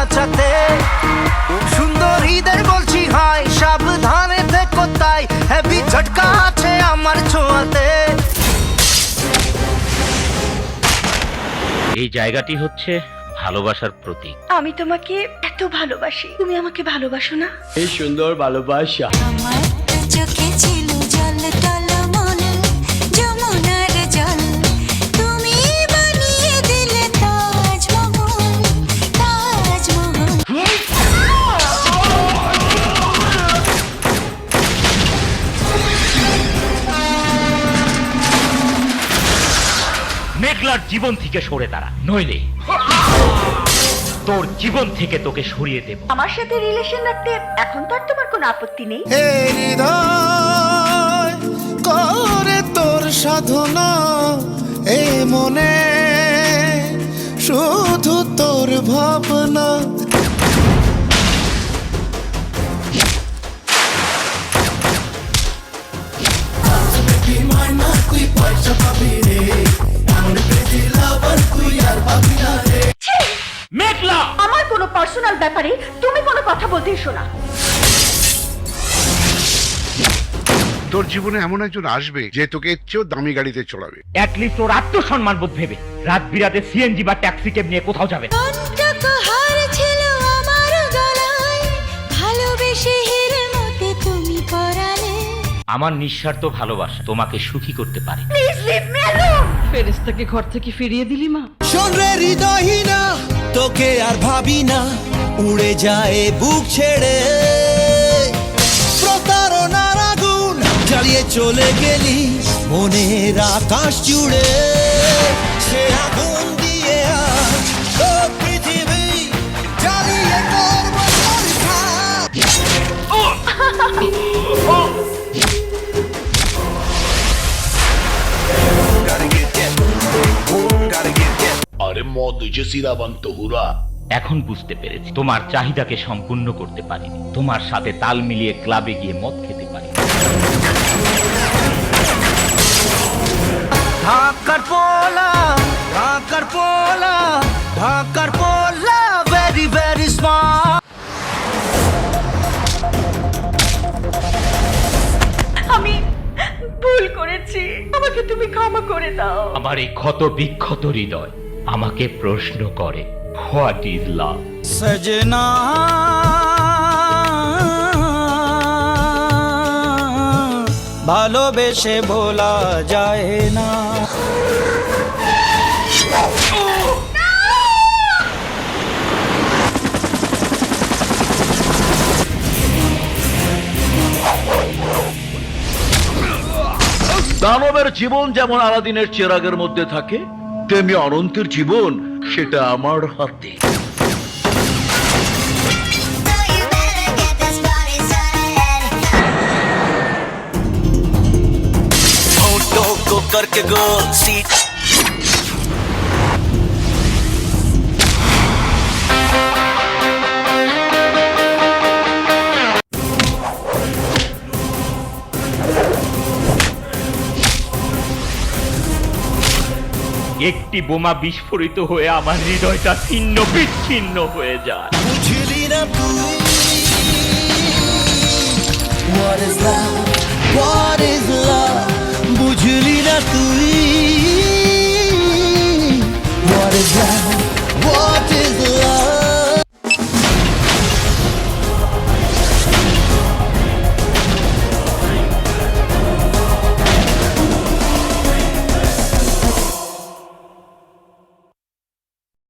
বাঁচাতে। সুন্দরীদের বলছি হাই, সাবধানে থেকো তাই, হেভি ঝটকা আছে আমার ছোঁয়াতে। এই জায়গাটি হচ্ছে ভালোবাসার প্রতীক। আমি তোমাকে এত ভালোবাসি, তুমি আমাকে ভালোবাসো না? এই সুন্দর ভালোবাসা। আমার চোখে ছিল জল টলমল যমুনার জল, তুমি বানিয়ে দিলে তাজমহল, তাজমহল। মেঘলার জীবন থেকে সরে দাঁড়া, নইলে তোর জীবন থেকে তোকে সরিয়ে দেব। আমার সাথে রিলেশন রাখতে এখন তো আর তোমার কোনো আপত্তি নেই? হে হৃদয় করে তোর সাধনা, এ মনে শুধু তোর ভাবনা। মেঘলা, আমার কোনো পার্সোনাল ব্যাপারে তুমি কোনো কথা বলতে এসো না। তোর জীবনে এমন একজন আসবে যে তোকে এর চেয়েও দামি গাড়িতে চড়াবে। অ্যাটলিস্ট ওর আত্মসম্মান বোধ ভেবে রাত বিরাতে সিএনজি বা ট্যাক্সি ক্যাব নিয়ে কোথাও যাবে। কণ্ঠক হার ছিল আমার গলায়, ভালোবেসে হিরে মতে তুমি পরালে। আমার নিঃস্বার্থ ভালোবাসা তোমাকে সুখী করতে পারে। Please leave me alone. ফেরেশতাকে ঘর থেকে ফিরিয়ে দিলি মা? শোন রে হৃদয়হীনা, তোকে আর ভাবি না, উড়ে যায় বুক ছেড়ে। প্রতারণার আগুন জ্বালিয়ে চলে গেলি মনের আকাশ জুড়ে। সে আগুন দিয়ে আজ ও পৃথিবী জ্বালিয়ে করব পরীক্ষা। अरे मौत तुझे सीधा बन तो हुआ। এখন বুঝতে পেরেছি তোমার চাহিদাকে সম্পূর্ণ করতে পারিনি, তোমার সাথে তাল মিলিয়ে ক্লাবে গিয়ে মদ খেতে পারি। ঢাকার পোলা, ঢাকার পোলা, ঢাকার পোলা, ভেরি ভেরি স্মার্ট। আমি ভুল করেছি, আমাকে তুমি ক্ষমা করে দাও। আমার এই ক্ষত বিক্ষত হৃদয় আমাকে প্রশ্ন করে, হোয়াট ইজ লাভ? সজনা ভালোবেসে ভোলা যায় না। দানবের জীবন যেমন আলাদিনের চেরাগের মধ্যে থাকে, তেমনি অনন্তের জীবন সেটা আমার হাতে। होठों को करके गोल सीट। একটি বোমা বিস্ফোরিত হয়ে আমার হৃদয়টা ছিন্ন বিচ্ছিন্ন হয়ে যায়। বুঝলি না তুই what is love, what is love, বুঝলি না তুই what is love, what